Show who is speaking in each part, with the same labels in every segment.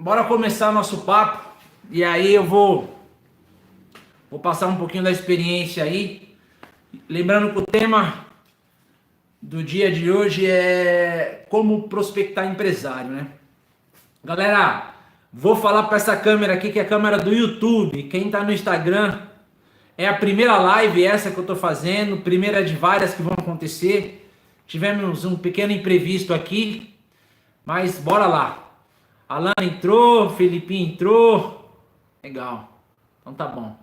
Speaker 1: bora começar nosso papo. E aí eu vou passar um pouquinho da experiência aí. Lembrando que o tema do dia de hoje é como prospectar empresário, né? Galera, vou falar para essa câmera aqui, que é a câmera do YouTube. Quem tá no Instagram, é a primeira live essa que eu tô fazendo, primeira de várias que vão acontecer. Tivemos um pequeno imprevisto aqui, mas bora lá. Alan entrou, Felipinho entrou. Legal. Então tá bom.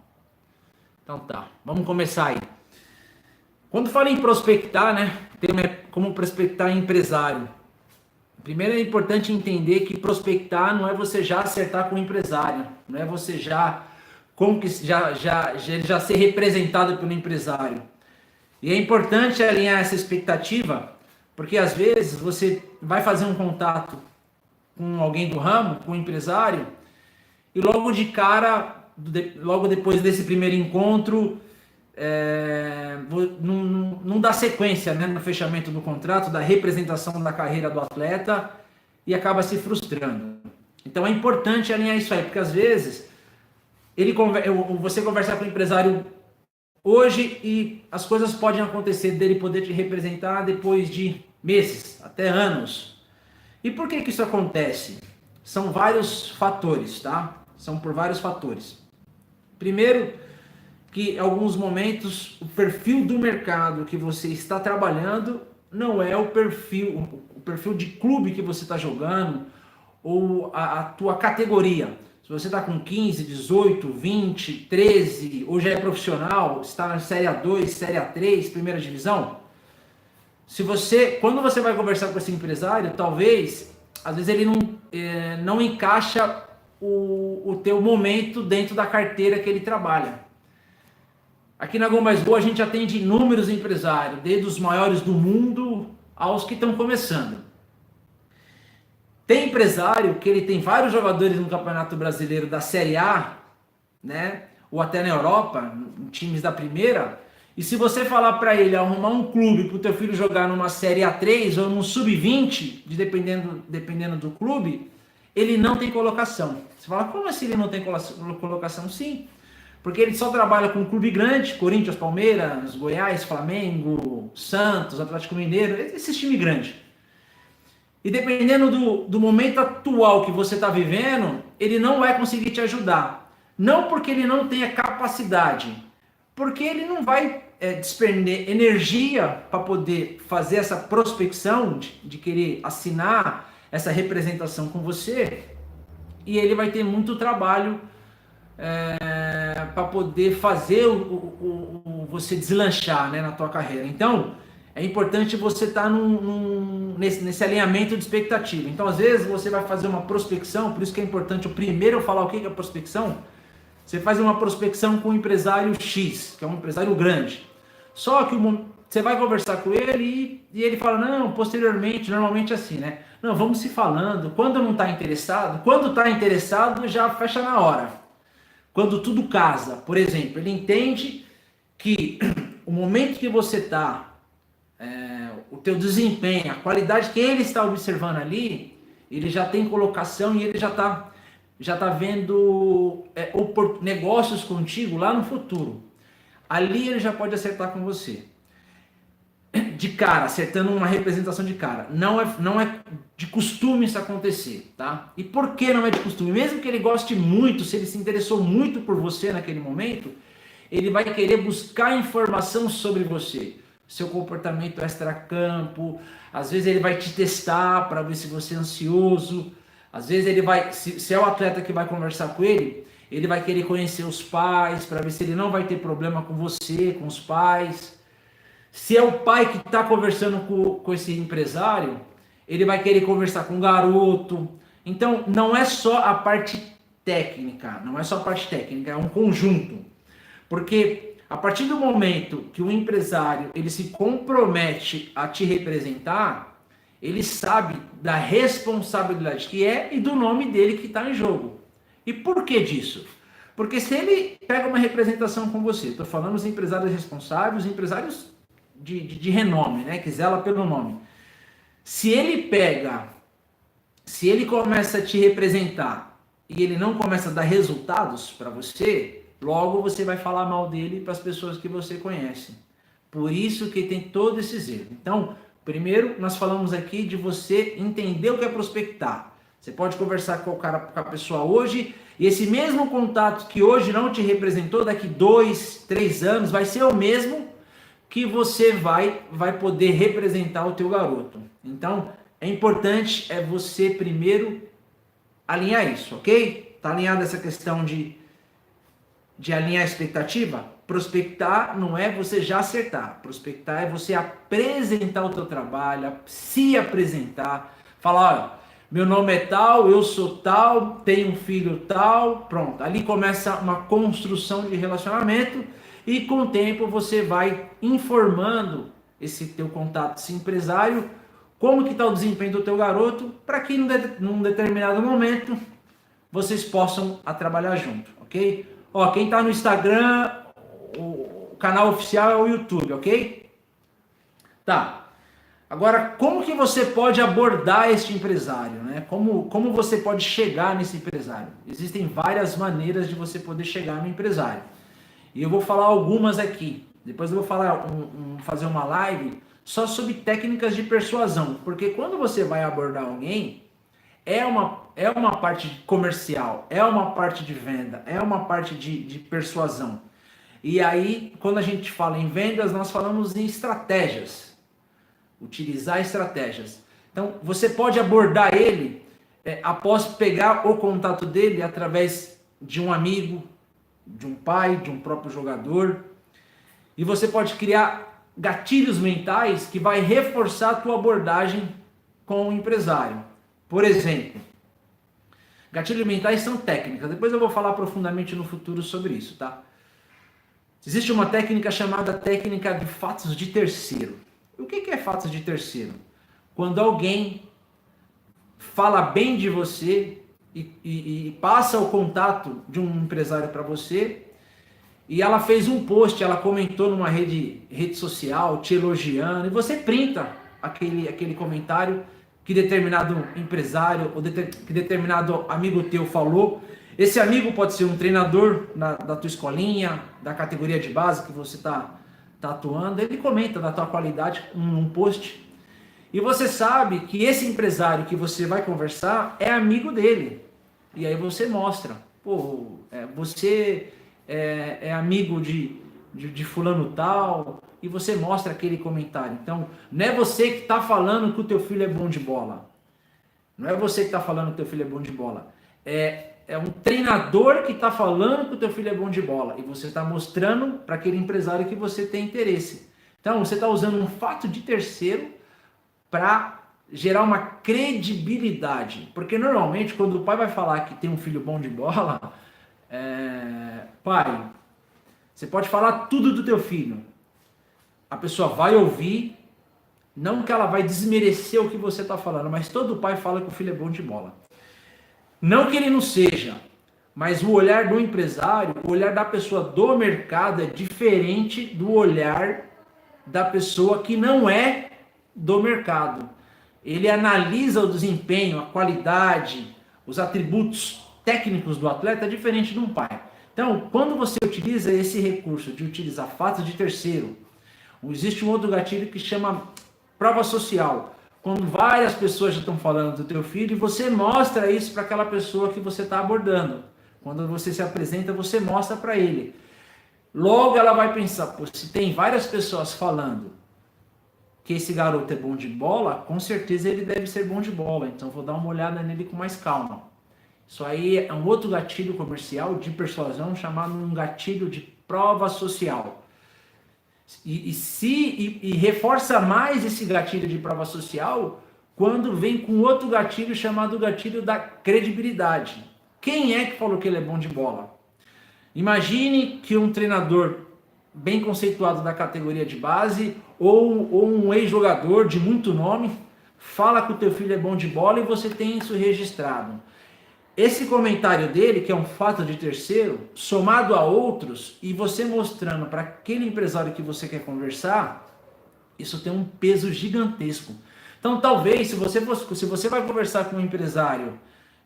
Speaker 1: Então tá. Vamos começar aí. Quando fala em prospectar, né? O tema é como prospectar empresário. Primeiro é importante entender que prospectar não é você já acertar com o empresário. Não é você já ser representado pelo empresário. E é importante alinhar essa expectativa, porque às vezes você vai fazer um contato com alguém do ramo, com um empresário, e logo de cara, logo depois desse primeiro encontro, não dá sequência, né, no fechamento do contrato, da representação da carreira do atleta, e acaba se frustrando. Então é importante alinhar isso aí, porque às vezes você conversar com o empresário hoje e as coisas podem acontecer dele poder te representar depois de meses, até anos. E por que isso acontece? São vários fatores, tá? São por vários fatores. Primeiro, que em alguns momentos o perfil do mercado que você está trabalhando não é o perfil de clube que você está jogando ou a tua categoria. Se você está com 15, 18, 20, 13, ou já é profissional, está na Série A2, Série A3, primeira divisão, quando você vai conversar com esse empresário, talvez, às vezes ele não encaixa o teu momento dentro da carteira que ele trabalha. Aqui na Go Mais Go a gente atende inúmeros empresários, desde os maiores do mundo aos que estão começando. Tem empresário que ele tem vários jogadores no Campeonato Brasileiro da Série A, né? Ou até na Europa, em times da primeira. E se você falar para ele arrumar um clube para o teu filho jogar numa Série A3 ou num Sub-20, dependendo do clube, ele não tem colocação. Você fala, como assim ele não tem colocação? Sim, porque ele só trabalha com um clube grande, Corinthians, Palmeiras, Goiás, Flamengo, Santos, Atlético Mineiro, esses times grandes. E dependendo do momento atual que você está vivendo, ele não vai conseguir te ajudar. Não porque ele não tenha capacidade, porque ele não vai despender energia para poder fazer essa prospecção, de querer assinar essa representação com você, e ele vai ter muito trabalho para poder fazer você deslanchar, né, na tua carreira. Então, é importante você estar nesse alinhamento de expectativa. Então, às vezes, você vai fazer uma prospecção, por isso que é importante o primeiro eu falar o que é prospecção. Você faz uma prospecção com um empresário X, que é um empresário grande. Só que você vai conversar com ele e ele fala, não, posteriormente, normalmente assim, né? Não, vamos se falando. Quando não está interessado, quando está interessado, já fecha na hora. Quando tudo casa, por exemplo, ele entende que o momento que você está, o teu desempenho, a qualidade que ele está observando ali, ele já tem colocação e ele já está vendo negócios contigo lá no futuro. Ali ele já pode acertar com você. De cara, acertando uma representação de cara. Não é de costume isso acontecer, tá? E por que não é de costume? Mesmo que ele goste muito, se ele se interessou muito por você naquele momento, ele vai querer buscar informação sobre você. Seu comportamento extracampo, às vezes ele vai te testar para ver se você é ansioso, às vezes ele vai, se é o atleta que vai conversar com ele vai querer conhecer os pais, para ver se ele não vai ter problema com você, com os pais. Se é o pai que está conversando com esse empresário, ele vai querer conversar com o garoto. Então, não é só a parte técnica, é um conjunto. Porque a partir do momento que o empresário ele se compromete a te representar, ele sabe da responsabilidade que é e do nome dele que está em jogo. E por que disso? Porque se ele pega uma representação com você, estou falando dos empresários responsáveis, os empresários de renome, né, que zela pelo nome. Se ele começa a te representar e ele não começa a dar resultados para você, logo você vai falar mal dele para as pessoas que você conhece. Por isso que tem todos esses erros. Então, primeiro, nós falamos aqui de você entender o que é prospectar. Você pode conversar com a pessoa hoje, e esse mesmo contato que hoje não te representou, daqui 2, 3 anos, vai ser o mesmo que você vai poder representar o teu garoto. Então, é importante você primeiro alinhar isso, ok? Tá alinhada essa questão de alinhar a expectativa? Prospectar não é você já acertar. Prospectar é você apresentar o teu trabalho, se apresentar, falar, olha, meu nome é tal, eu sou tal, tenho um filho tal, pronto. Ali começa uma construção de relacionamento e com o tempo você vai informando esse teu contato, esse empresário, como que está o desempenho do teu garoto, para que num determinado momento vocês possam trabalhar junto, ok? Ó, quem está no Instagram, o canal oficial é o YouTube, ok? Tá. Agora, como que você pode abordar este empresário, né? Como você pode chegar nesse empresário? Existem várias maneiras de você poder chegar no empresário. E eu vou falar algumas aqui. Depois eu vou falar fazer uma live só sobre técnicas de persuasão, porque quando você vai abordar alguém, é uma parte comercial, é uma parte de venda, é uma parte de persuasão. E aí, quando a gente fala em vendas, nós falamos em estratégias. Utilizar estratégias. Então, você pode abordar ele após pegar o contato dele através de um amigo, de um pai, de um próprio jogador. E você pode criar gatilhos mentais que vai reforçar a tua abordagem com o empresário. Por exemplo, gatilhos mentais são técnicas. Depois eu vou falar profundamente no futuro sobre isso, tá? Existe uma técnica chamada técnica de fatos de terceiro. O que é fatos de terceiro? Quando alguém fala bem de você e passa o contato de um empresário para você, e ela fez um post, ela comentou numa rede social, te elogiando, e você printa aquele comentário que determinado empresário ou que determinado amigo teu falou. Esse amigo pode ser um treinador da tua escolinha, da categoria de base que você está atuando, ele comenta da tua qualidade num post. E você sabe que esse empresário que você vai conversar é amigo dele. E aí você mostra, pô, você é amigo de fulano tal, e você mostra aquele comentário. Então, não é você que está falando que o teu filho é bom de bola. Não é você que está falando que o teu filho é bom de bola. É um treinador que está falando que o teu filho é bom de bola. E você está mostrando para aquele empresário que você tem interesse. Então, você está usando um fato de terceiro para gerar uma credibilidade. Porque normalmente, quando o pai vai falar que tem um filho bom de bola, pai, você pode falar tudo do teu filho. A pessoa vai ouvir, não que ela vai desmerecer o que você está falando, mas todo pai fala que o filho é bom de bola. Não que ele não seja, mas o olhar do empresário, o olhar da pessoa do mercado é diferente do olhar da pessoa que não é do mercado. Ele analisa o desempenho, a qualidade, os atributos técnicos do atleta diferente de um pai. Então, quando você utiliza esse recurso de utilizar fatos de terceiro, existe um outro gatilho que chama prova social. Quando várias pessoas já estão falando do teu filho, e você mostra isso para aquela pessoa que você está abordando. Quando você se apresenta, você mostra para ele. Logo ela vai pensar, pô, se tem várias pessoas falando que esse garoto é bom de bola, com certeza ele deve ser bom de bola. Então vou dar uma olhada nele com mais calma. Isso aí é um outro gatilho comercial de persuasão chamado um gatilho de prova social. E reforça mais esse gatilho de prova social quando vem com outro gatilho chamado gatilho da credibilidade. Quem é que falou que ele é bom de bola? Imagine que um treinador bem conceituado da categoria de base ou um ex-jogador de muito nome fala que o teu filho é bom de bola e você tem isso registrado. Esse comentário dele, que é um fato de terceiro, somado a outros, e você mostrando para aquele empresário que você quer conversar, isso tem um peso gigantesco. Então, talvez, se você vai conversar com um empresário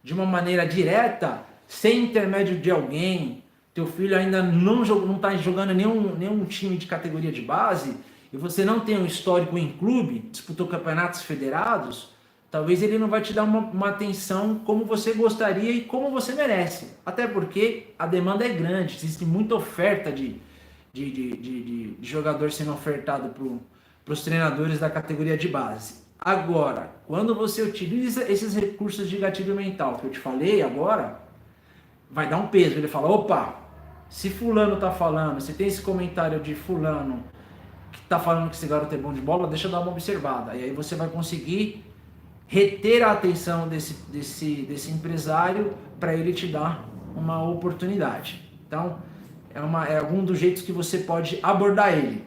Speaker 1: de uma maneira direta, sem intermédio de alguém, teu filho ainda não está jogando nenhum time de categoria de base, e você não tem um histórico em clube, disputou campeonatos federados, talvez ele não vai te dar uma atenção como você gostaria e como você merece. Até porque a demanda é grande, existe muita oferta de jogador sendo ofertado para os treinadores da categoria de base. Agora, quando você utiliza esses recursos de gatilho mental que eu te falei agora, vai dar um peso. Ele fala, opa, se fulano tá falando, se tem esse comentário de fulano que tá falando que esse garoto é bom de bola, deixa eu dar uma observada. E aí você vai conseguir reter a atenção desse empresário para ele te dar uma oportunidade. Então, é algum dos jeitos que você pode abordar ele.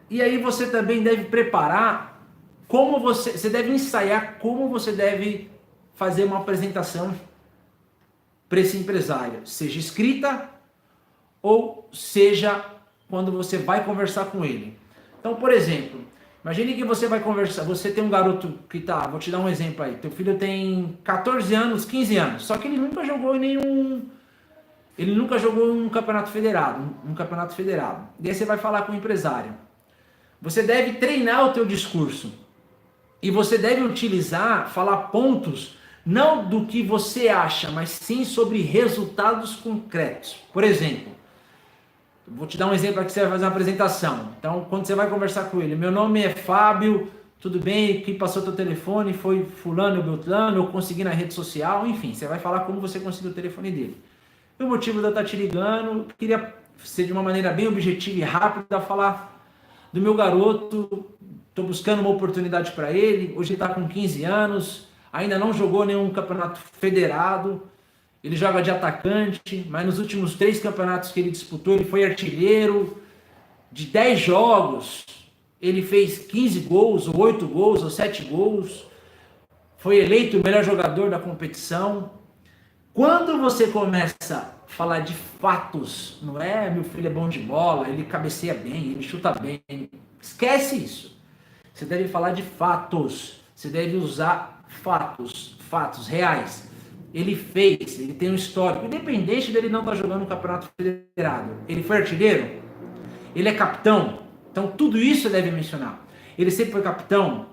Speaker 1: E aí você também deve preparar você deve ensaiar como você deve fazer uma apresentação para esse empresário, seja escrita ou seja quando você vai conversar com ele. Então, por exemplo, imagine que você vai conversar, você tem um garoto que vou te dar um exemplo aí, teu filho tem 14 anos, 15 anos, só que ele nunca jogou um campeonato federado, E aí você vai falar com o empresário. Você deve treinar o teu discurso. E você deve falar pontos, não do que você acha, mas sim sobre resultados concretos. Por exemplo, vou te dar um exemplo aqui, você vai fazer uma apresentação. Então, quando você vai conversar com ele, meu nome é Fábio, tudo bem? Quem passou teu telefone foi fulano, beltrano, eu consegui na rede social, enfim, você vai falar como você conseguiu o telefone dele. O motivo de eu estar te ligando, queria ser de uma maneira bem objetiva e rápida, falar do meu garoto, estou buscando uma oportunidade para ele, hoje ele está com 15 anos, ainda não jogou nenhum campeonato federado, ele joga de atacante, mas nos últimos 3 campeonatos que ele disputou, ele foi artilheiro, de 10 jogos, ele fez 15 gols, ou 8 gols, ou 7 gols, foi eleito o melhor jogador da competição. Quando você começa a falar de fatos, não é meu filho é bom de bola, ele cabeceia bem, ele chuta bem, esquece isso. Você deve falar de fatos, você deve usar fatos reais. Ele tem um histórico, independente dele não estar jogando no campeonato federado. Ele foi artilheiro? Ele é capitão? Então tudo isso você deve mencionar. Ele sempre foi capitão?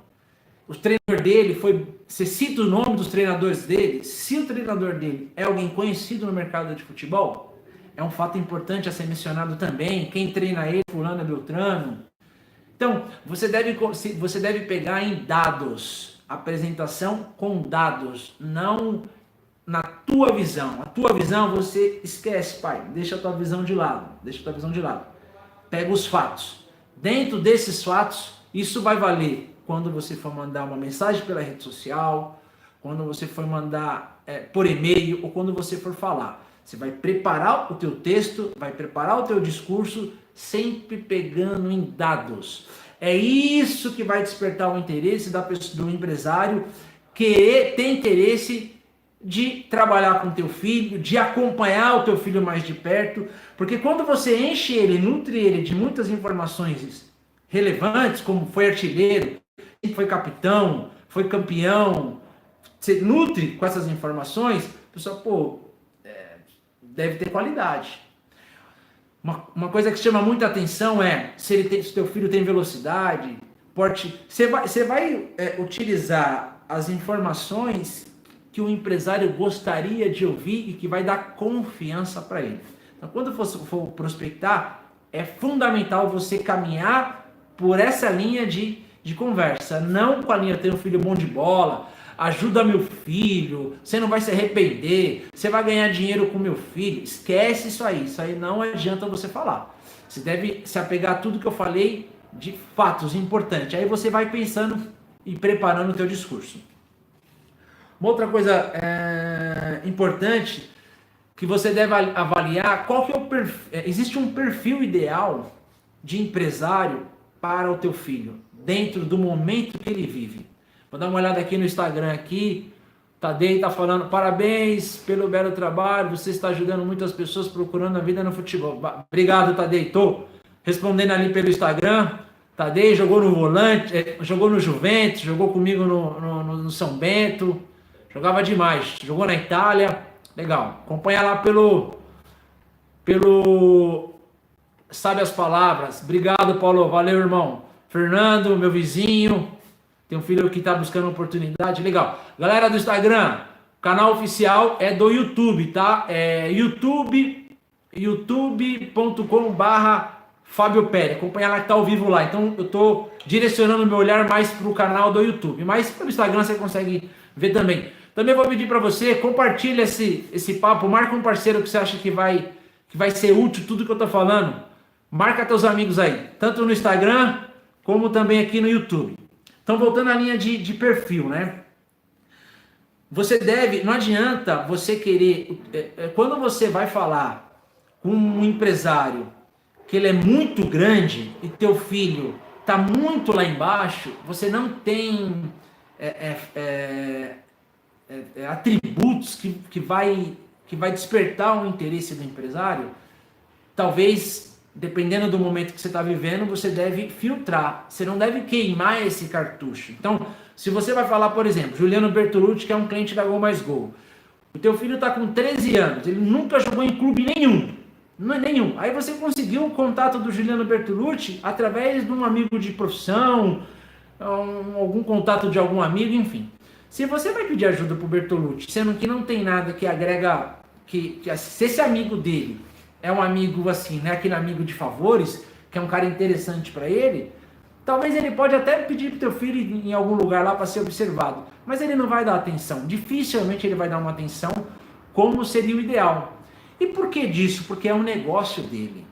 Speaker 1: O treinador dele você cita o nome dos treinadores dele? Se o treinador dele é alguém conhecido no mercado de futebol, é um fato importante a ser mencionado também. Quem treina ele, fulano, é beltrano. Então, você deve pegar em dados, apresentação com dados, não na tua visão. A tua visão você esquece, pai, deixa a tua visão de lado, Pega os fatos. Dentro desses fatos, isso vai valer quando você for mandar uma mensagem pela rede social, quando você for mandar por e-mail ou quando você for falar. Você vai preparar o teu texto, vai preparar o teu discurso, sempre pegando em dados. É isso que vai despertar o interesse do empresário que tem interesse de trabalhar com o teu filho, de acompanhar o teu filho mais de perto, porque quando você enche ele, nutre ele de muitas informações relevantes, como foi artilheiro, foi capitão, foi campeão, você nutre com essas informações, o pessoal, deve ter qualidade. Uma coisa que chama muita atenção é se o teu filho tem velocidade, porte. Você vai utilizar as informações que o empresário gostaria de ouvir e que vai dar confiança para ele. Então, quando for prospectar, é fundamental você caminhar por essa linha de conversa, não com a linha ter um filho bom de bola, ajuda meu filho, você não vai se arrepender, você vai ganhar dinheiro com meu filho. Esquece isso aí não adianta você falar. Você deve se apegar a tudo que eu falei de fatos importantes. Aí você vai pensando e preparando o teu discurso. Uma outra coisa importante que você deve avaliar, qual que é o perfil. Existe um perfil ideal de empresário para o teu filho, dentro do momento que ele vive. Vou dar uma olhada aqui no Instagram aqui. Tadei está falando, parabéns pelo belo trabalho, você está ajudando muitas pessoas procurando a vida no futebol. Obrigado, Tadei. Estou respondendo ali pelo Instagram. Tadei jogou no Volante, jogou no Juventus, jogou comigo no São Bento. Jogava demais. Jogou na Itália. Legal. Acompanha lá pelo Sabe as Palavras. Obrigado, Paulo. Valeu, irmão. Fernando, meu vizinho. Tem um filho que tá buscando oportunidade. Legal. Galera do Instagram, canal oficial é do YouTube, tá? É youtube.com/Fábio Pérez. Acompanha lá que tá ao vivo lá. Então eu tô direcionando meu olhar mais pro canal do YouTube. Mas pelo Instagram você consegue ver também. Também vou pedir para você, compartilha esse papo, marca um parceiro que você acha que vai ser útil tudo que eu tô falando. Marca teus amigos aí, tanto no Instagram como também aqui no YouTube. Então, voltando à linha de perfil, né? Você deve, não adianta você querer, quando você vai falar com um empresário que ele é muito grande e teu filho está muito lá embaixo, você não tem atributos que vai despertar o interesse do empresário. Talvez, dependendo do momento que você está vivendo, você deve filtrar. Você não deve queimar esse cartucho. Então, se você vai falar, por exemplo, Juliano Bertolucci, que é um cliente da Gol Mais Gol. O teu filho está com 13 anos, ele nunca jogou em clube nenhum. Não é nenhum. Aí você conseguiu o contato do Juliano Bertolucci através de um amigo de profissão, algum contato de algum amigo, enfim. Se você vai pedir ajuda para o Bertolucci, sendo que não tem nada que agrega, se esse amigo dele é um amigo assim, né, aquele amigo de favores, que é um cara interessante para ele, talvez ele pode até pedir para o teu filho em algum lugar lá para ser observado, mas ele não vai dar atenção, dificilmente ele vai dar uma atenção como seria o ideal. E por que disso? Porque é um negócio dele.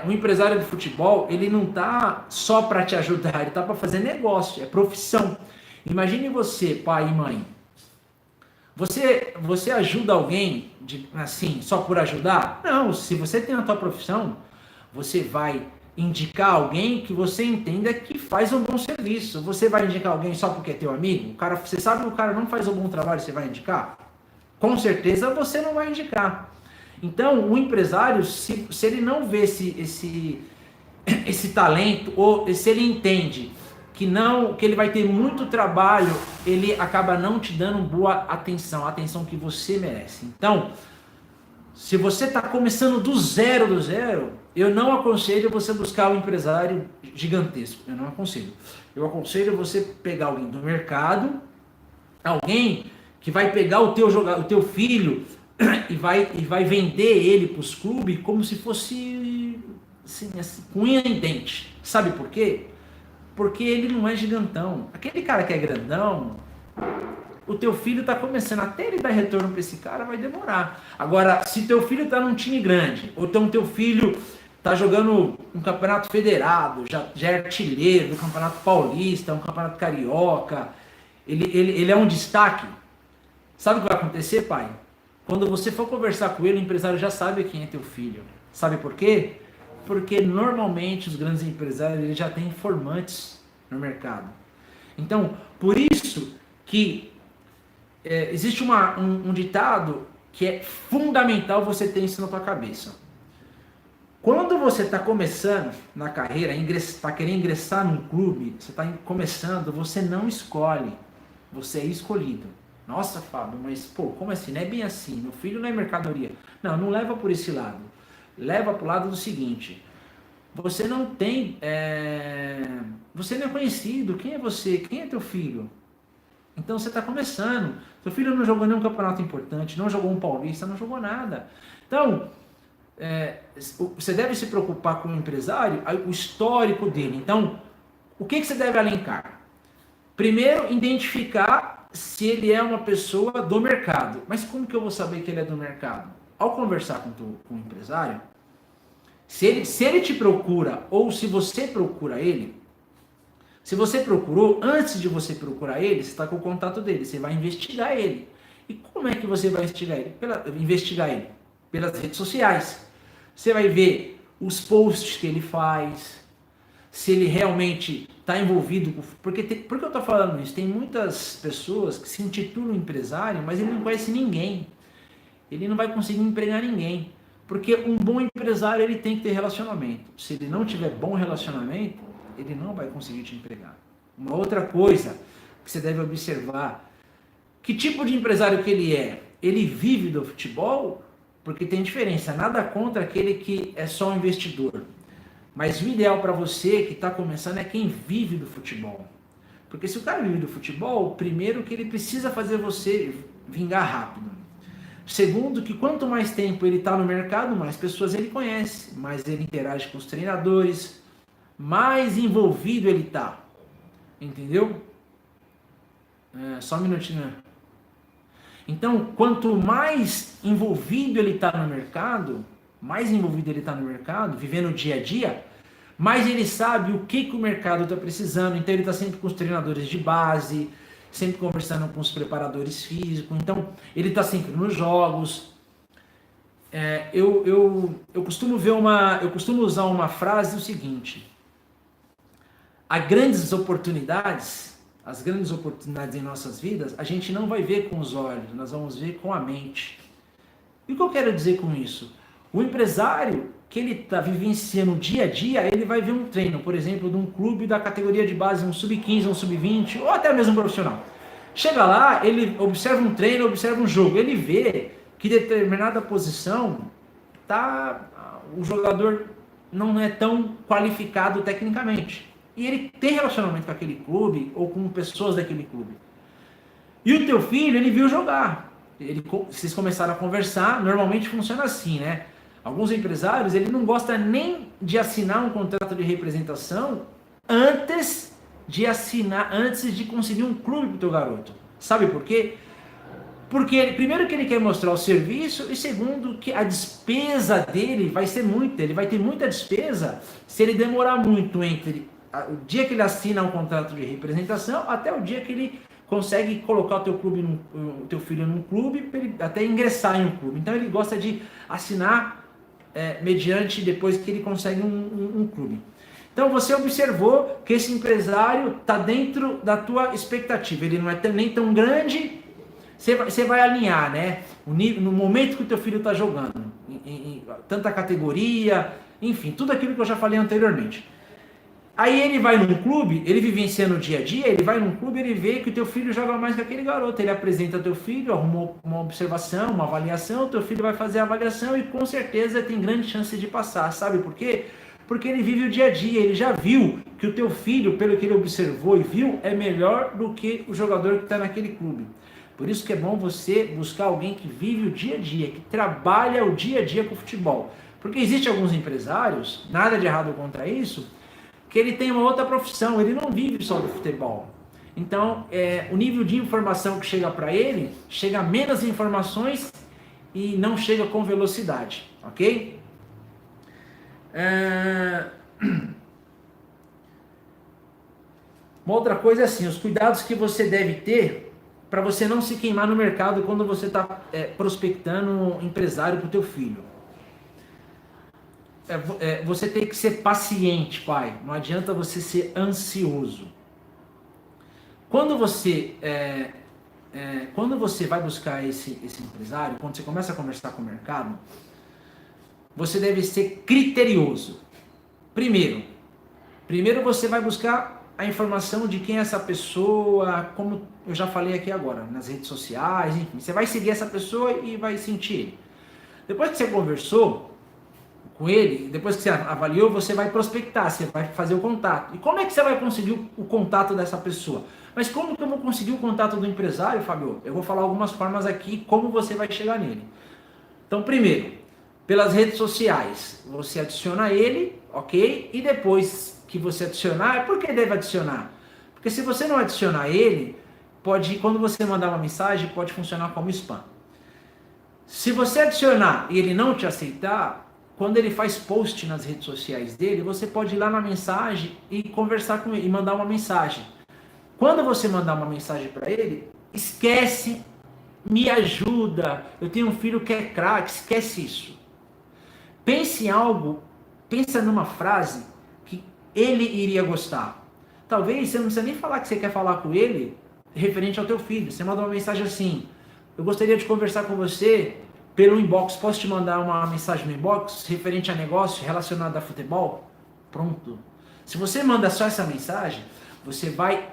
Speaker 1: Um empresário de futebol, ele não tá só para te ajudar, ele tá para fazer negócio, é profissão. Imagine você, pai e mãe, você ajuda alguém assim, só por ajudar? Não, se você tem a tua profissão, você vai indicar alguém que você entenda que faz um bom serviço. Você vai indicar alguém só porque é teu amigo? Você sabe que o cara não faz um bom trabalho, você vai indicar? Com certeza você não vai indicar. Então, o empresário, se ele não vê esse talento, ou se ele entende que ele vai ter muito trabalho, ele acaba não te dando boa atenção, a atenção que você merece. Então, se você está começando do zero, eu não aconselho você buscar um empresário gigantesco. Eu não aconselho. Eu aconselho você pegar alguém do mercado, alguém que vai pegar o teu filho e vai vender ele para os clubes como se fosse assim, unha em dente. Sabe por quê? Porque ele não é gigantão. Aquele cara que é grandão, o teu filho está começando, até ele dar retorno para esse cara vai demorar. Agora, se teu filho está num time grande, ou então teu filho está jogando um campeonato federado, já é artilheiro do campeonato paulista, um campeonato carioca, ele é um destaque, sabe o que vai acontecer, pai? Quando você for conversar com ele, o empresário já sabe quem é teu filho. Sabe por quê? Porque normalmente os grandes empresários eles já têm informantes no mercado. Então, por isso que existe um ditado que é fundamental você ter isso na tua cabeça. Quando você está começando na carreira, está querendo ingressar num clube, você está começando, você não escolhe, você é escolhido. Nossa, Fábio, mas pô, como assim? Não é bem assim, meu filho não é mercadoria. Não leva por esse lado. Leva para o lado do seguinte, você não tem, você não é conhecido, quem é você? Quem é teu filho? Então você está começando, seu filho não jogou nenhum campeonato importante, não jogou um paulista, não jogou nada. Então, você deve se preocupar com o empresário, o histórico dele. Então, o que você deve alencar? Primeiro, identificar se ele é uma pessoa do mercado. Mas como que eu vou saber que ele é do mercado? Ao conversar com o empresário, se ele te procura ou se você procura ele, se você procurou, antes de você procurar ele, você está com o contato dele, você vai investigar ele. E como é que você vai investigar ele? Pelas redes sociais. Você vai ver os posts que ele faz, se ele realmente está envolvido com... Por que eu estou falando isso? Tem muitas pessoas que se intitulam empresário, mas ele não conhece ninguém. Ele não vai conseguir empregar ninguém. Porque um bom empresário ele tem que ter relacionamento. Se ele não tiver bom relacionamento, ele não vai conseguir te empregar. Uma outra coisa que você deve observar Que tipo de empresário que ele é? Ele vive do futebol? Porque tem diferença, nada contra aquele que é só um investidor. Mas o ideal para você que está começando é quem vive do futebol. Porque se o cara vive do futebol, primeiro que ele precisa fazer você vingar rápido. Segundo, que quanto mais tempo ele está no mercado, mais pessoas ele conhece, mais ele interage com os treinadores, mais envolvido ele está. Entendeu? Só um minutinho. Então, quanto mais envolvido ele está no mercado, vivendo o dia a dia, mais ele sabe o que o mercado está precisando. Então, ele está sempre com os treinadores de base, sempre conversando com os preparadores físicos. Então, ele está sempre nos jogos. Eu costumo usar uma frase o seguinte: as grandes oportunidades em nossas vidas, a gente não vai ver com os olhos, nós vamos ver com a mente. E o que eu quero dizer com isso? O empresário que ele está vivenciando dia a dia, ele vai ver um treino, por exemplo, de um clube da categoria de base, um sub-15, um sub-20, ou até mesmo um profissional. Chega lá, ele observa um treino, observa um jogo, ele vê que determinada posição o jogador não é tão qualificado tecnicamente. E ele tem relacionamento com aquele clube ou com pessoas daquele clube. E o teu filho, ele viu jogar. Vocês começaram a conversar, normalmente funciona assim, né? Alguns empresários, ele não gosta nem de assinar um contrato de representação antes de conseguir um clube pro teu garoto. Sabe por quê? Porque primeiro que ele quer mostrar o serviço e segundo que a despesa dele vai ser muita. Ele vai ter muita despesa se ele demorar muito entre o dia que ele assina um contrato de representação até o dia que ele consegue colocar o teu filho num clube, até ingressar em um clube. Então ele gosta de assinar mediante depois que ele consegue um clube. Então você observou que esse empresário está dentro da tua expectativa. Ele não é nem tão grande, você vai alinhar, né? No momento que o teu filho está jogando, em tanta categoria, enfim, tudo aquilo que eu já falei anteriormente. Aí ele vai num clube, ele vivenciando o dia a dia, ele vai num clube, ele vê que o teu filho joga mais que aquele garoto, ele apresenta teu filho, arrumou uma observação, uma avaliação, o teu filho vai fazer a avaliação e com certeza tem grande chance de passar, sabe por quê? Porque ele vive o dia a dia, ele já viu que o teu filho, pelo que ele observou e viu, é melhor do que o jogador que está naquele clube. Por isso que é bom você buscar alguém que vive o dia a dia, que trabalha o dia a dia com o futebol. Porque existem alguns empresários, nada de errado contra isso, que ele tem uma outra profissão, ele não vive só do futebol. Então, o nível de informação que chega para ele, chega menos informações e não chega com velocidade, ok? Uma outra coisa é assim, os cuidados que você deve ter para você não se queimar no mercado quando você está prospectando um empresário para o teu filho. Você tem que ser paciente, pai. Não adianta você ser ansioso. Quando você vai buscar esse empresário, quando você começa a conversar com o mercado, você deve ser criterioso. Primeiro você vai buscar a informação de quem é essa pessoa, como eu já falei aqui agora, nas redes sociais, enfim. Você vai seguir essa pessoa e vai sentir ele. Depois que você conversou com ele, depois que você avaliou, você vai prospectar, você vai fazer o contato. E como é que você vai conseguir o contato dessa pessoa? Mas como que eu vou conseguir o contato do empresário, Fábio? Eu vou falar algumas formas aqui, como você vai chegar nele. Então, primeiro, pelas redes sociais, você adiciona ele, ok? E depois que você adicionar, por que deve adicionar? Porque se você não adicionar ele, quando você mandar uma mensagem, pode funcionar como spam. Se você adicionar e ele não te aceitar, quando ele faz post nas redes sociais dele, você pode ir lá na mensagem e conversar com ele, e mandar uma mensagem. Quando você mandar uma mensagem para ele, esquece, me ajuda, eu tenho um filho que é craque, esquece isso. Pense em algo, pensa numa frase que ele iria gostar. Talvez você não precisa nem falar que você quer falar com ele referente ao teu filho. Você manda uma mensagem assim: eu gostaria de conversar com você pelo inbox, posso te mandar uma mensagem no inbox referente a negócio relacionado a futebol? Pronto. Se você manda só essa mensagem, você vai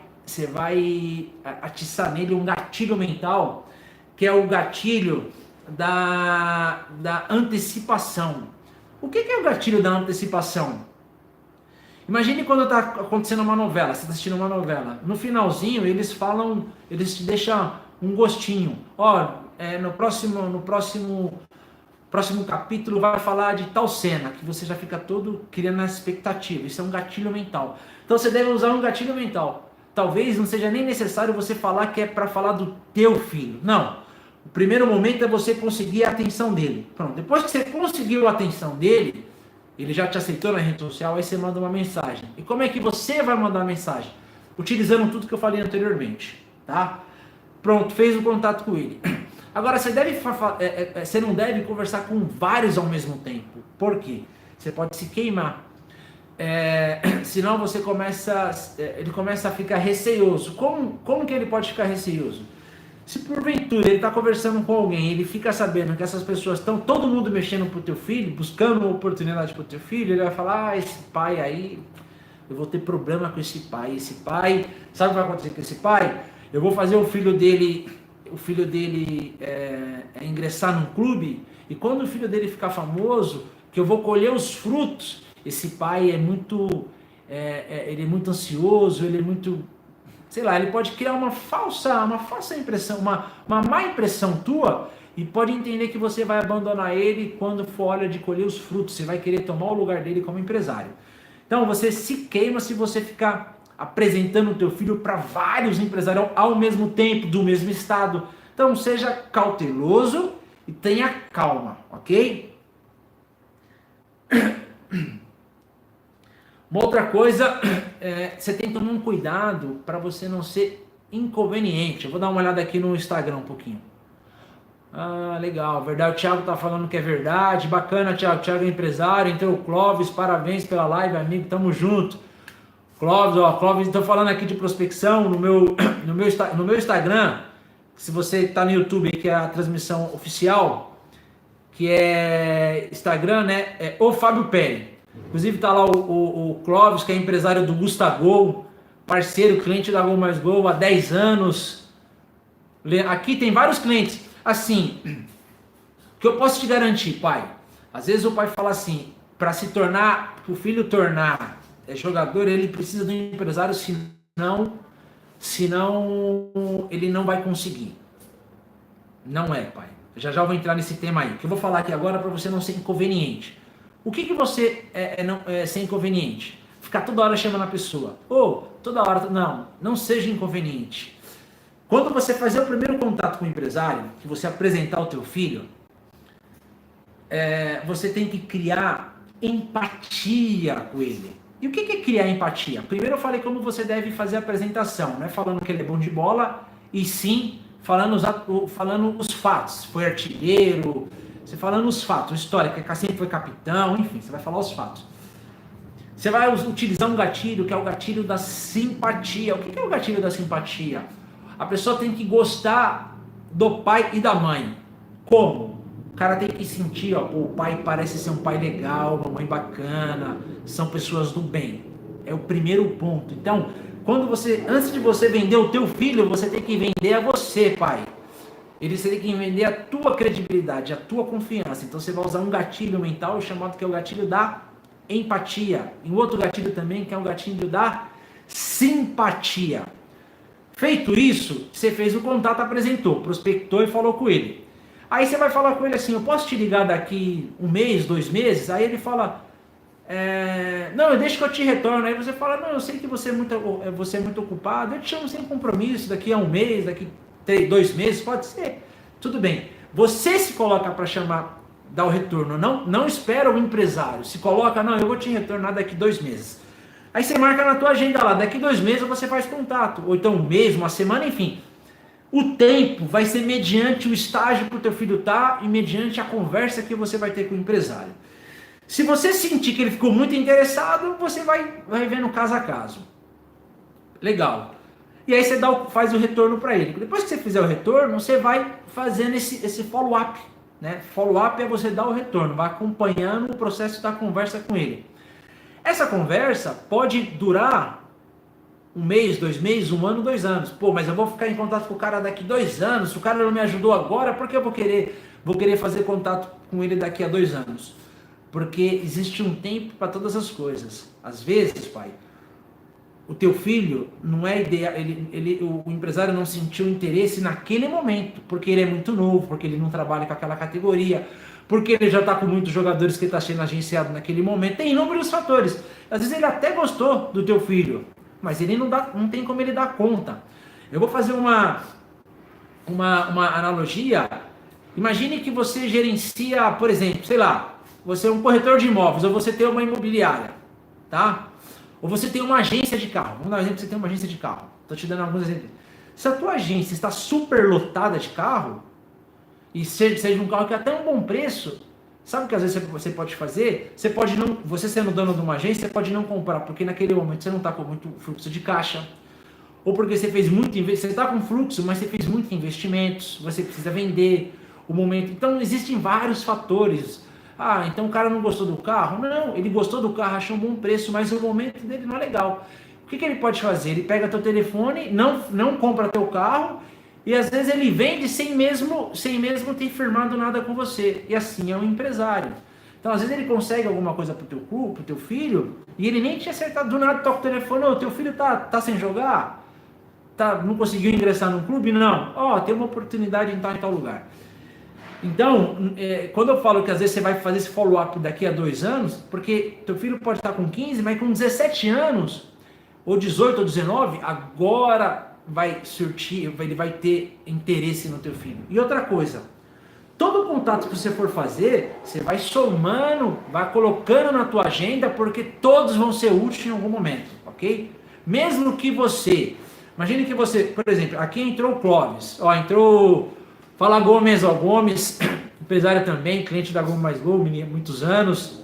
Speaker 1: atiçar nele um gatilho mental, que é o gatilho da antecipação. O que é o gatilho da antecipação? Imagine quando está acontecendo uma novela, você está assistindo uma novela. No finalzinho, eles te deixam um gostinho. No próximo capítulo vai falar de tal cena, que você já fica todo criando a expectativa. Isso é um gatilho mental. Então você deve usar um gatilho mental. Talvez não seja nem necessário você falar que é para falar do teu filho. Não. O primeiro momento é você conseguir a atenção dele. Pronto. Depois que você conseguiu a atenção dele, ele já te aceitou na rede social, aí você manda uma mensagem. E como é que você vai mandar a mensagem? Utilizando tudo que eu falei anteriormente, tá? Pronto, fez o contato com ele. Agora, você não deve conversar com vários ao mesmo tempo. Por quê? Você pode se queimar. Senão ele começa a ficar receoso. Como que ele pode ficar receoso? Se porventura ele está conversando com alguém, ele fica sabendo que essas pessoas estão todo mundo mexendo pro teu filho, buscando uma oportunidade pro teu filho, ele vai falar, esse pai aí, eu vou ter problema com esse pai. Esse pai, sabe o que vai acontecer com esse pai? Eu vou fazer o filho dele ingressar num clube, e quando o filho dele ficar famoso, que eu vou colher os frutos, esse pai ele é muito ansioso, ele é muito, sei lá, ele pode criar uma falsa impressão, uma má impressão tua, e pode entender que você vai abandonar ele quando for hora de colher os frutos, você vai querer tomar o lugar dele como empresário. Então você se queima se você ficar apresentando o teu filho para vários empresários ao mesmo tempo, do mesmo estado. Então seja cauteloso e tenha calma, ok? Uma outra coisa, você tem que tomar um cuidado para você não ser inconveniente. Eu vou dar uma olhada aqui no Instagram um pouquinho. Legal, verdade, o Thiago tá falando que é verdade, bacana, Thiago, Thiago é empresário, então o Clóvis, parabéns pela live, amigo, tamo junto. Clóvis, estou falando aqui de prospecção no meu Instagram, se você está no YouTube, que é a transmissão oficial, que é Instagram, né, é o Fábio Pérez. Inclusive está lá o Clóvis, que é empresário do Gustagol, parceiro, cliente da Gol Mais Gol há 10 anos. Aqui tem vários clientes. Assim, o que eu posso te garantir, pai? Às vezes o pai fala assim, para o filho tornar jogador, ele precisa de um empresário, senão ele não vai conseguir. Não é, pai. Já vou entrar nesse tema aí, que eu vou falar aqui agora para você não ser inconveniente. O que você não ser inconveniente? Ficar toda hora chamando a pessoa. Toda hora. Não seja inconveniente. Quando você fazer o primeiro contato com o empresário, que você apresentar o teu filho, você tem que criar empatia com ele. E o que é criar empatia? Primeiro eu falei como você deve fazer a apresentação, não é falando que ele é bom de bola, e sim falando os fatos. Foi artilheiro, você falando os fatos, história, que sempre foi capitão, enfim, você vai falar os fatos. Você vai utilizar um gatilho, que é o gatilho da simpatia. O que é o gatilho da simpatia? A pessoa tem que gostar do pai e da mãe. Como? O cara tem que sentir, o pai parece ser um pai legal, uma mãe bacana, são pessoas do bem. É o primeiro ponto. Então, antes de você vender o teu filho, você tem que vender a você, pai. Você tem que vender a tua credibilidade, a tua confiança. Então você vai usar um gatilho mental chamado que é o gatilho da empatia. E um outro gatilho também que é o gatilho da simpatia. Feito isso, você fez o contato, apresentou, prospectou e falou com ele. Aí você vai falar com ele assim, eu posso te ligar daqui 1 mês, 2 meses? Aí ele fala, não, deixa que eu te retorno. Aí você fala, não, eu sei que você é muito ocupado, eu te chamo sem compromisso, daqui a 1 mês, daqui 2 meses, pode ser. Tudo bem. Você se coloca para dar o retorno, não espera o empresário. Se coloca, não, eu vou te retornar daqui 2 meses. Aí você marca na tua agenda lá, daqui 2 meses você faz contato, ou então 1 mês, 1 semana, enfim. O tempo vai ser mediante o estágio que o teu filho está e mediante a conversa que você vai ter com o empresário. Se você sentir que ele ficou muito interessado, você vai vendo caso a caso. Legal. E aí você faz o retorno para ele. Depois que você fizer o retorno, você vai fazendo esse follow-up. Né? Follow-up é você dar o retorno, vai acompanhando o processo da conversa com ele. Essa conversa pode durar um mês, 2 meses, um ano, 2 anos. Pô, mas eu vou ficar em contato com o cara daqui 2 anos, se o cara não me ajudou agora, por que eu vou querer fazer contato com ele daqui a 2 anos? Porque existe um tempo para todas as coisas. Às vezes, pai, o teu filho não é ideal, o empresário não sentiu interesse naquele momento, porque ele é muito novo, porque ele não trabalha com aquela categoria, porque ele já está com muitos jogadores que ele está sendo agenciado naquele momento. Tem inúmeros fatores. Às vezes ele até gostou do teu filho, mas ele não tem como ele dar conta. Eu vou fazer uma analogia. Imagine que você gerencia, por exemplo, sei lá, você é um corretor de imóveis, ou você tem uma imobiliária, tá? Ou você tem uma agência de carro. Vamos dar um exemplo, você tem uma agência de carro. Estou te dando alguns exemplos. Se a tua agência está super lotada de carro, e seja um carro que é até um bom preço, sabe o que às vezes você pode fazer? Você pode não, você sendo dono de uma agência, você pode não comprar, porque naquele momento você não está com muito fluxo de caixa, ou porque você fez muito investimento, você está com fluxo, mas você fez muitos investimentos, você precisa vender o momento. Então existem vários fatores. Ah, então o cara não gostou do carro? Não, ele gostou do carro, achou um bom preço, mas o momento dele não é legal. O que ele pode fazer? Ele pega teu telefone, não compra teu carro, e às vezes ele vende sem mesmo ter firmado nada com você. E assim é um empresário. Então às vezes ele consegue alguma coisa pro teu filho, e ele nem tinha acertado, do nada toca o telefone, ô, teu filho tá sem jogar? Não conseguiu ingressar no clube? Não. Tem uma oportunidade de entrar em tal lugar. Então, quando eu falo que às vezes você vai fazer esse follow-up daqui a 2 anos, porque teu filho pode estar com 15, mas com 17 anos, ou 18 ou 19, agora vai surtir, ele vai ter interesse no teu filho. E outra coisa, todo contato que você for fazer, você vai somando, vai colocando na tua agenda, porque todos vão ser úteis em algum momento, ok? Mesmo que você, imagine que você, por exemplo, aqui entrou o Clóvis, entrou... Fala Gomes, Gomes, empresário também, cliente da Gol Mais Gol, muitos anos,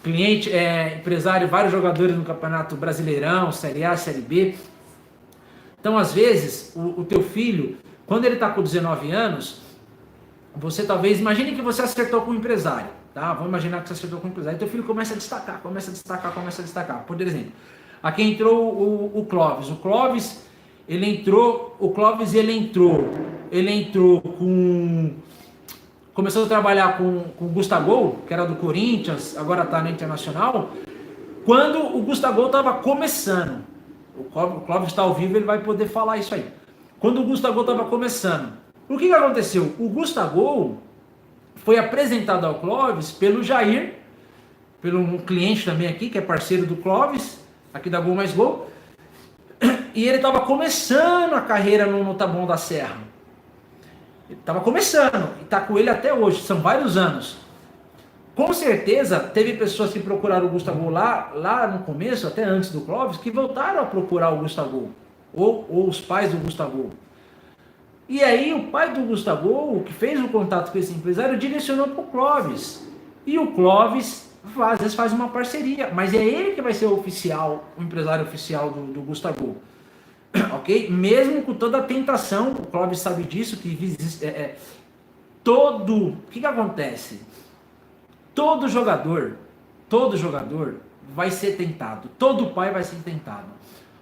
Speaker 1: cliente, empresário, vários jogadores no Campeonato Brasileirão, Série A, Série B. Então, às vezes, o teu filho, quando ele está com 19 anos, você talvez, imagine que você acertou com o empresário, tá? Vamos imaginar que você acertou com o empresário, e teu filho começa a destacar. Por exemplo, aqui entrou o Clóvis. O Clóvis entrou com... Começou a trabalhar com o Gustavo, que era do Corinthians, agora está no Internacional, quando o Gustavo estava começando. O Clóvis está ao vivo, ele vai poder falar isso aí. Quando o Gustavo estava começando. O que aconteceu? O Gustavo foi apresentado ao Clóvis pelo Jair, pelo um cliente também aqui, que é parceiro do Clóvis, aqui da Gol Mais Gol, e ele estava começando a carreira no Taboão da Serra. Ele estava começando, e está com ele até hoje, são vários anos. Com certeza, teve pessoas que procuraram o Gustavo lá no começo, até antes do Clóvis, que voltaram a procurar o Gustavo, ou os pais do Gustavo. E aí o pai do Gustavo, que fez o contato com esse empresário, direcionou para o Clóvis. E o Clóvis, às vezes, faz uma parceria, mas é ele que vai ser o empresário oficial do Gustavo. Ok? Mesmo com toda a tentação, o Clóvis sabe disso, que existe, o que acontece? Todo jogador vai ser tentado, todo pai vai ser tentado.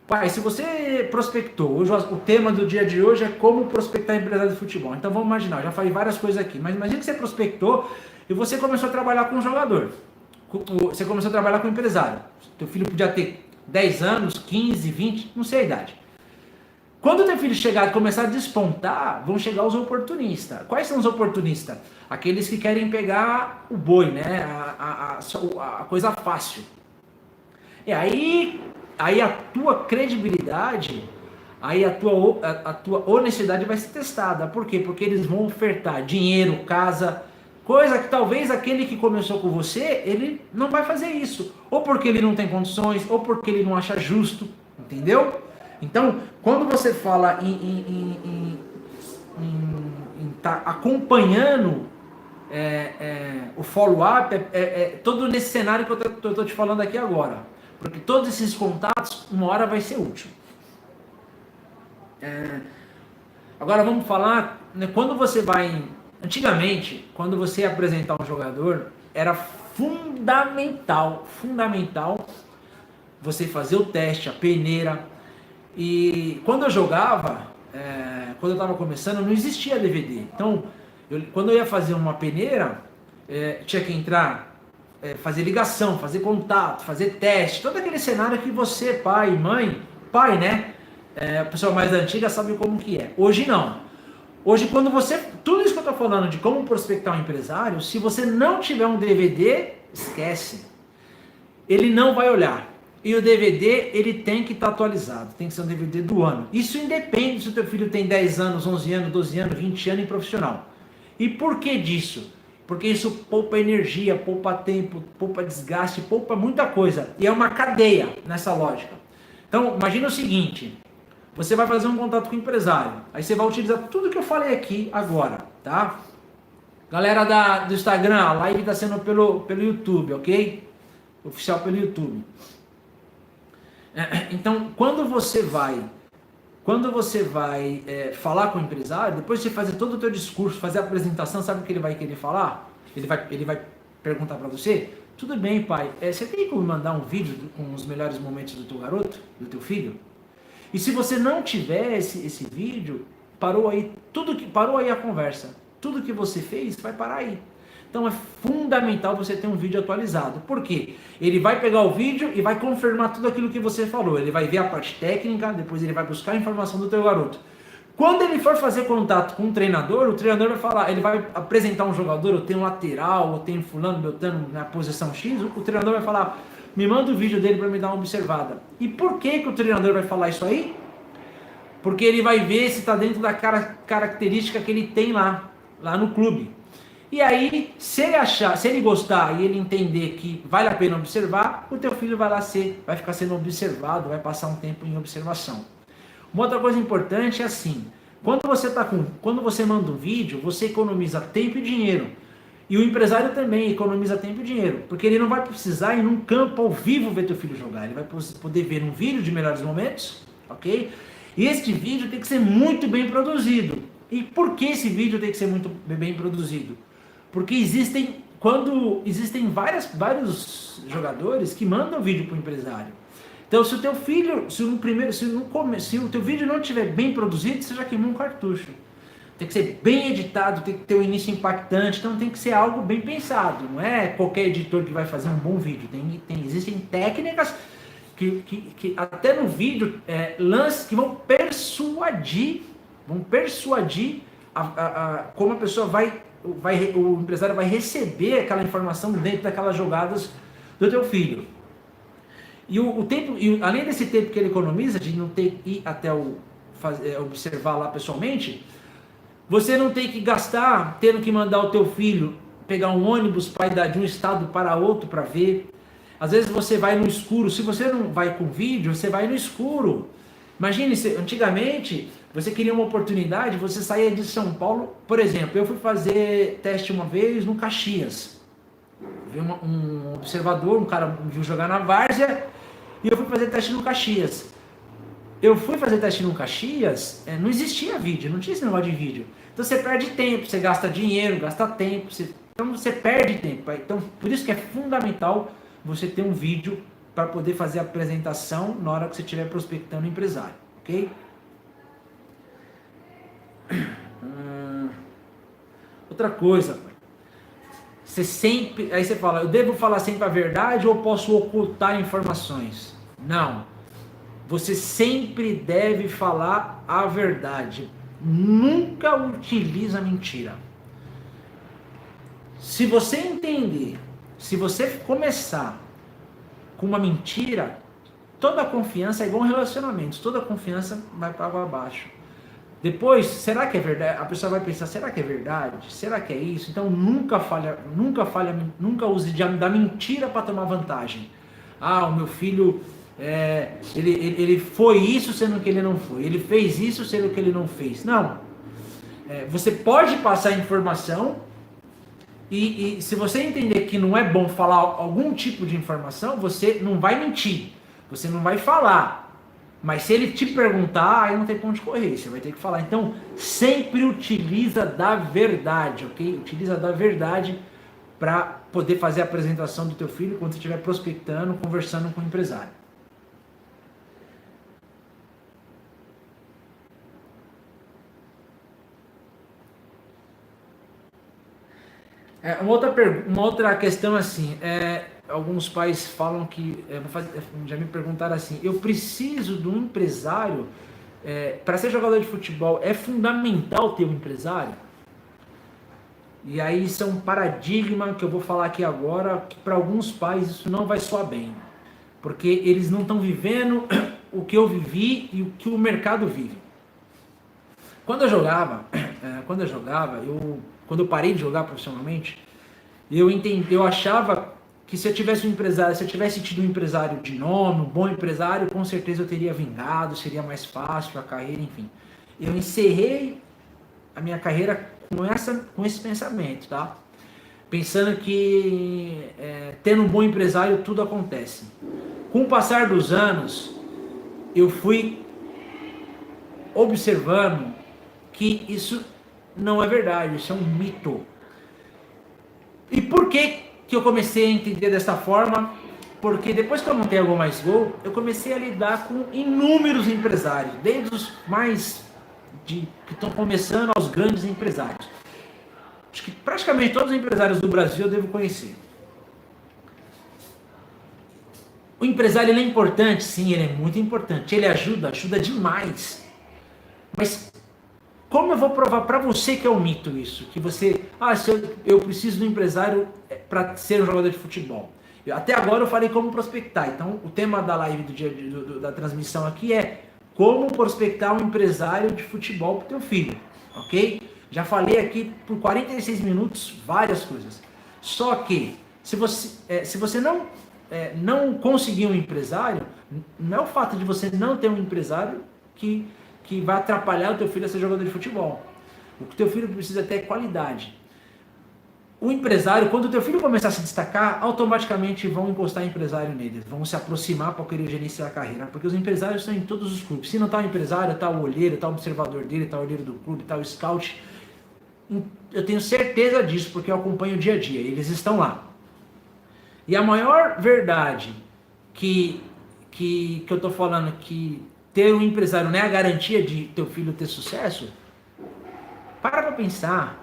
Speaker 1: Pai, se você prospectou, hoje, o tema do dia de hoje é como prospectar empresário de futebol. Então vamos imaginar, já falei várias coisas aqui, mas imagina que você prospectou e você começou a trabalhar com um jogador. Você começou a trabalhar com um empresário. Teu filho podia ter 10 anos, 15, 20, não sei a idade. Quando o teu filho chegar e começar a despontar, vão chegar os oportunistas. Quais são os oportunistas? Aqueles que querem pegar o boi, né? A coisa fácil. E aí a tua credibilidade, aí a tua honestidade vai ser testada. Por quê? Porque eles vão ofertar dinheiro, casa, coisa que talvez aquele que começou com você, ele não vai fazer isso. Ou porque ele não tem condições, ou porque ele não acha justo. Entendeu? Então, quando você fala em tá acompanhando o follow-up, todo nesse cenário que eu estou te falando aqui agora. Porque todos esses contatos, uma hora vai ser útil. Agora vamos falar, né, quando você vai... Antigamente, quando você ia apresentar um jogador, era fundamental você fazer o teste, a peneira. E quando eu jogava, quando eu estava começando, não existia DVD. Então, quando eu ia fazer uma peneira, tinha que entrar, fazer ligação, fazer contato, fazer teste, todo aquele cenário que você, pai, mãe, pai, né? A pessoa mais antiga sabe como que é. Hoje não. Hoje, quando você... Tudo isso que eu estou falando de como prospectar um empresário, se você não tiver um DVD, esquece. Ele não vai olhar. E o DVD, ele tem que estar atualizado. Tem que ser um DVD do ano. Isso independe se o teu filho tem 10 anos, 11 anos, 12 anos, 20 anos em profissional. E por que disso? Porque isso poupa energia, poupa tempo, poupa desgaste, poupa muita coisa. E é uma cadeia nessa lógica. Então, imagina o seguinte... Você vai fazer um contato com o empresário. Aí você vai utilizar tudo que eu falei aqui agora, tá? Galera do Instagram, a live está sendo pelo YouTube, ok? Oficial pelo YouTube. Então, quando você vai falar com o empresário, depois de você fazer todo o teu discurso, fazer a apresentação, sabe o que ele vai querer falar? Ele vai perguntar para você: tudo bem, pai, você tem como mandar um vídeo com os melhores momentos do teu garoto, do teu filho? E se você não tiver esse vídeo, parou aí a conversa. Tudo que você fez vai parar aí. Então é fundamental você ter um vídeo atualizado. Por quê? Ele vai pegar o vídeo e vai confirmar tudo aquilo que você falou. Ele vai ver a parte técnica, depois ele vai buscar a informação do teu garoto. Quando ele for fazer contato com um treinador, o treinador vai falar, ele vai apresentar um jogador, ou tem um lateral, ou tem fulano, beltano na posição X, o treinador vai falar: me manda o vídeo dele para me dar uma observada. E por que o treinador vai falar isso aí? Porque ele vai ver se está dentro da característica que ele tem lá no clube. E aí, se ele gostar e ele entender que vale a pena observar, o teu filho vai ficar sendo observado, vai passar um tempo em observação. Uma outra coisa importante é assim: quando você manda um vídeo, você economiza tempo e dinheiro. E o empresário também economiza tempo e dinheiro, porque ele não vai precisar ir num campo ao vivo ver teu filho jogar, ele vai poder ver um vídeo de melhores momentos, ok? E este vídeo tem que ser muito bem produzido. E por que esse vídeo tem que ser muito bem produzido? Porque existem vários jogadores que mandam vídeo para o empresário. Então, se o teu filho, se o teu vídeo não estiver bem produzido, você já queimou um cartucho. Tem que ser bem editado, tem que ter um início impactante, então tem que ser algo bem pensado. Não é qualquer editor que vai fazer um bom vídeo. Existem técnicas que até no vídeo, lances que vão persuadir como a pessoa o empresário vai receber aquela informação dentro daquelas jogadas do teu filho. E além desse tempo que ele economiza, de não ter que ir até observar lá pessoalmente, você não tem que gastar tendo que mandar o teu filho pegar um ônibus para ir de um estado para outro para ver. Às vezes você vai no escuro. Se você não vai com vídeo, você vai no escuro. Imagine, antigamente você queria uma oportunidade, você saía de São Paulo. Por exemplo, eu fui fazer teste uma vez no Caxias. Vi um observador, um cara viu jogar na várzea, e eu fui fazer teste no Caxias. Eu fui fazer teste no Caxias, não existia vídeo, não tinha esse negócio de vídeo. Então você perde tempo, você gasta dinheiro, gasta tempo, então você perde tempo. Então, por isso que é fundamental você ter um vídeo para poder fazer a apresentação na hora que você estiver prospectando o empresário, ok? Outra coisa, aí você fala: eu devo falar sempre a verdade ou posso ocultar informações? Não. Você sempre deve falar a verdade. Nunca utiliza mentira. Se você entender, se você começar com uma mentira, toda a confiança é igual um relacionamento. Toda a confiança vai para água abaixo. Depois, será que é verdade? A pessoa vai pensar: será que é verdade? Será que é isso? Então nunca use da mentira para tomar vantagem. O meu filho... ele foi isso sendo que ele não foi, ele fez isso sendo que ele não fez. Não, você pode passar informação e se você entender que não é bom falar algum tipo de informação, você não vai mentir, você não vai falar. Mas se ele te perguntar, aí não tem pra onde correr, você vai ter que falar. Então sempre utiliza da verdade, ok? Utiliza da verdade para poder fazer a apresentação do teu filho quando você estiver prospectando, conversando com o empresário. Uma outra questão assim, alguns pais falam que, já me perguntaram assim, eu preciso de um empresário, para ser jogador de futebol, é fundamental ter um empresário? E aí isso é um paradigma que eu vou falar aqui agora, que para alguns pais isso não vai soar bem, porque eles não estão vivendo o que eu vivi e o que o mercado vive. Quando eu jogava, quando eu parei de jogar profissionalmente, eu achava que se eu tivesse tido um empresário de nome, um bom empresário, com certeza eu teria vingado, seria mais fácil a carreira, enfim. Eu encerrei a minha carreira com esse pensamento, tá? Pensando que tendo um bom empresário tudo acontece. Com o passar dos anos, eu fui observando que isso não é verdade, isso é um mito. E por que eu comecei a entender dessa forma? Porque depois que eu montei a Go Mais Go, eu comecei a lidar com inúmeros empresários, desde os que estão começando aos grandes empresários. Acho que praticamente todos os empresários do Brasil eu devo conhecer. O empresário, ele é importante? Sim, ele é muito importante. Ele ajuda demais. Mas como eu vou provar para você que é um mito isso? Que você, eu preciso de um empresário para ser um jogador de futebol. Até agora eu falei como prospectar. Então, o tema da live da transmissão aqui é como prospectar um empresário de futebol para o teu filho, ok? Já falei aqui por 46 minutos várias coisas. Só que, se você não conseguir um empresário, não é o fato de você não ter um empresário que vai atrapalhar o teu filho a ser jogador de futebol. O que o teu filho precisa ter é qualidade. O empresário, quando o teu filho começar a se destacar, automaticamente vão encostar empresário nele, vão se aproximar para querer gerenciar a carreira, porque os empresários estão em todos os clubes. Se não está o empresário, está o olheiro, está o observador dele, está o olheiro do clube, está o scout. Eu tenho certeza disso, porque eu acompanho o dia a dia, eles estão lá. E a maior verdade que eu estou falando, que ter um empresário não é a garantia de teu filho ter sucesso, para pensar.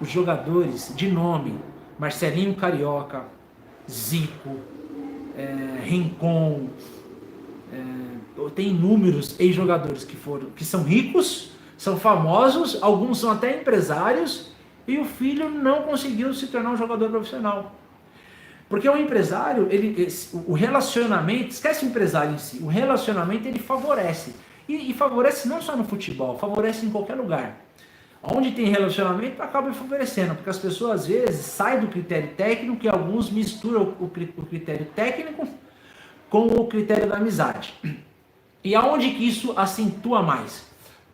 Speaker 1: Os jogadores de nome, Marcelinho Carioca, Zico, Rincon, tem inúmeros ex-jogadores que são ricos, são famosos, alguns são até empresários, e o filho não conseguiu se tornar um jogador profissional. Porque o empresário, o relacionamento, esquece o empresário em si, o relacionamento ele favorece. E favorece não só no futebol, favorece em qualquer lugar. Onde tem relacionamento, acaba favorecendo, porque as pessoas às vezes saem do critério técnico e alguns misturam o critério técnico com o critério da amizade. E aonde que isso acentua mais?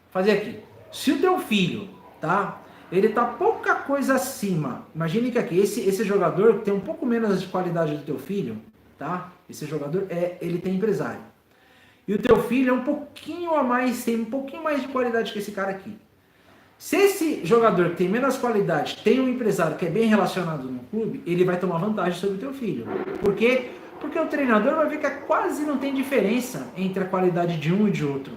Speaker 1: Fazer aqui. Se o teu filho, tá? Ele tá pouca coisa acima. Imagine que aqui, esse jogador tem um pouco menos de qualidade do teu filho, tá? Esse jogador, ele tem empresário. E o teu filho é um pouquinho a mais, tem um pouquinho mais de qualidade que esse cara aqui. Se esse jogador que tem menos qualidade tem um empresário que é bem relacionado no clube, ele vai tomar vantagem sobre o teu filho. Por quê? Porque o treinador vai ver que quase não tem diferença entre a qualidade de um e de outro.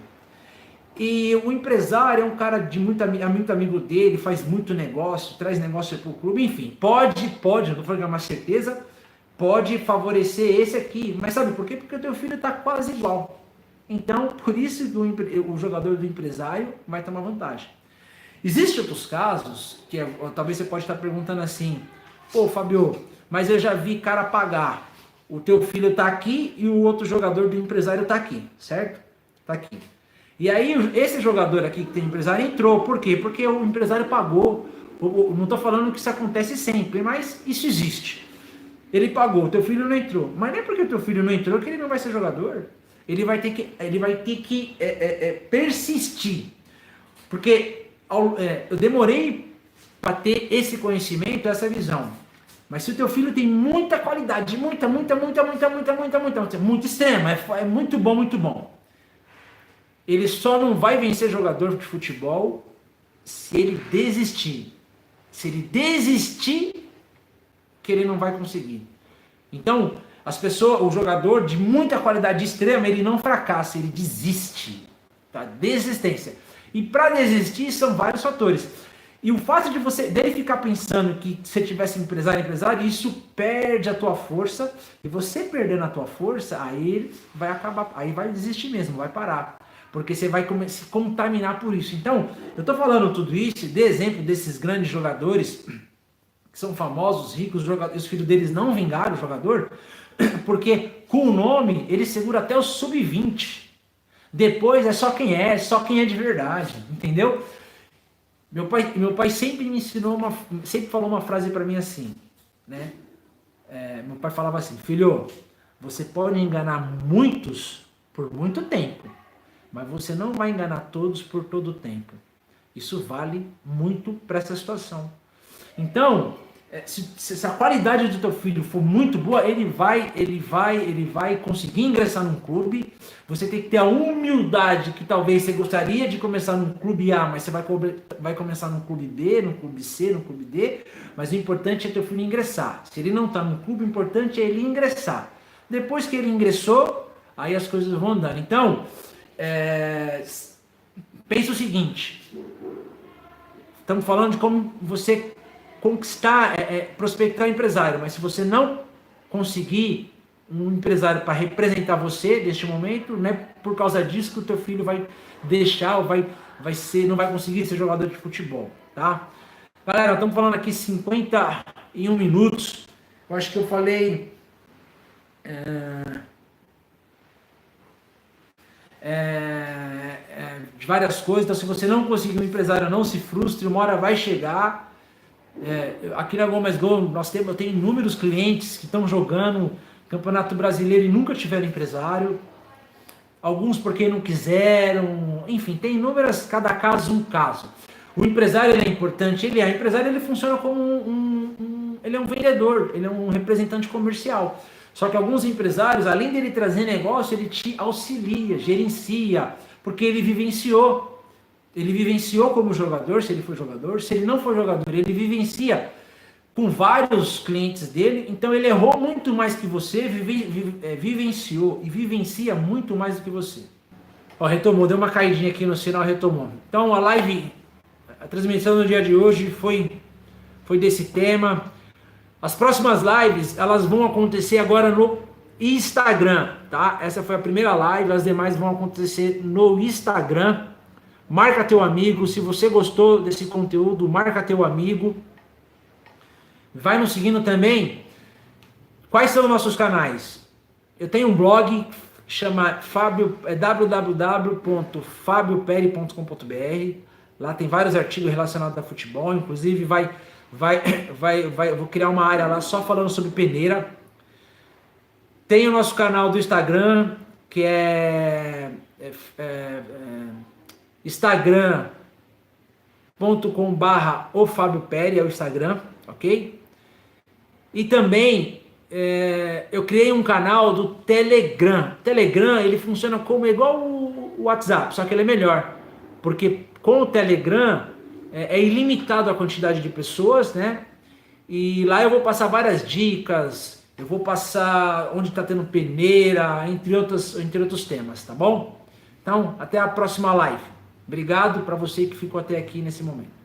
Speaker 1: E o empresário é um cara muito amigo dele, faz muito negócio, traz negócio para o clube, enfim, pode, não estou falando que é uma certeza, pode favorecer esse aqui. Mas sabe por quê? Porque o teu filho está quase igual. Então, por isso que o jogador do empresário vai tomar vantagem. Existem outros casos, que talvez você pode estar perguntando assim, pô, Fabio, mas eu já vi cara pagar, o teu filho está aqui e o outro jogador do empresário está aqui, certo? Está aqui. E aí esse jogador aqui que tem empresário entrou, por quê? Porque o empresário pagou, não estou falando que isso acontece sempre, mas isso existe. Ele pagou, o teu filho não entrou, mas não é porque o teu filho não entrou que ele não vai ser jogador, ele vai ter que persistir, porque eu demorei para ter esse conhecimento, essa visão. Mas se o teu filho tem muita qualidade, muito extrema, é muito bom. Ele só não vai vencer jogador de futebol se ele desistir. Se ele desistir, que ele não vai conseguir. Então, o jogador de muita qualidade extrema, ele não fracassa, ele desiste. Tá? Desistência. E para desistir são vários fatores. E o fato de dele ficar pensando que se tivesse empresário, isso perde a tua força, e você perdendo a tua força, aí ele vai acabar, aí vai desistir mesmo, vai parar. Porque você vai se contaminar por isso. Então, eu tô falando tudo isso, de exemplo desses grandes jogadores, que são famosos, ricos, os filhos deles não vingaram o jogador, porque com o nome ele segura até o sub-20. Depois é só quem é de verdade, entendeu? Meu pai sempre me ensinou, sempre falou uma frase para mim assim, né? Meu pai falava assim: filho, você pode enganar muitos por muito tempo, mas você não vai enganar todos por todo o tempo. Isso vale muito para essa situação. Então, se a qualidade do teu filho for muito boa, ele vai conseguir ingressar num clube. Você tem que ter a humildade que talvez você gostaria de começar num clube A, mas você vai começar num clube B, num clube C, num clube D, mas o importante é teu filho ingressar. Se ele não está no clube, o importante é ele ingressar. Depois que ele ingressou, aí as coisas vão andando. Então, pensa o seguinte, estamos falando de como você conquistar, prospectar empresário, mas se você não conseguir um empresário para representar você neste momento, não é por causa disso que o teu filho vai deixar ou não vai conseguir ser jogador de futebol, tá? Galera, estamos falando aqui 51 minutos, eu acho que eu falei de várias coisas. Então, se você não conseguir um empresário, não se frustre, uma hora vai chegar. Aqui na Gomes Go, eu tenho inúmeros clientes que estão jogando Campeonato Brasileiro e nunca tiveram empresário. Alguns porque não quiseram, enfim, tem inúmeras, cada caso um caso. O empresário ele é importante, o empresário ele funciona como ele é um vendedor, ele é um representante comercial. Só que alguns empresários, além dele trazer negócio, ele te auxilia, gerencia, porque ele vivenciou. Ele vivenciou como jogador, se ele for jogador. Se ele não for jogador, ele vivencia com vários clientes dele. Então ele errou muito mais que você, vivenciou e vivencia muito mais do que você. Ó, retomou, deu uma caidinha aqui no sinal, retomou. Então a transmissão do dia de hoje foi desse tema. As próximas lives, elas vão acontecer agora no Instagram, tá? Essa foi a primeira live, as demais vão acontecer no Instagram. Marca teu amigo, se você gostou desse conteúdo, marca teu amigo. Vai nos seguindo também. Quais são os nossos canais? Eu tenho um blog, chama www.fabioperi.com.br. Lá tem vários artigos relacionados a futebol, inclusive vou criar uma área lá só falando sobre peneira. Tem o nosso canal do Instagram, que é instagram.com/ofabioperi, é o Instagram, ok? E também eu criei um canal do Telegram. Telegram, ele funciona como igual o WhatsApp, só que ele é melhor, porque com o Telegram é ilimitado a quantidade de pessoas, né? E lá eu vou passar várias dicas, eu vou passar onde está tendo peneira, entre outros temas, tá bom? Então, até a próxima live. Obrigado para você que ficou até aqui nesse momento.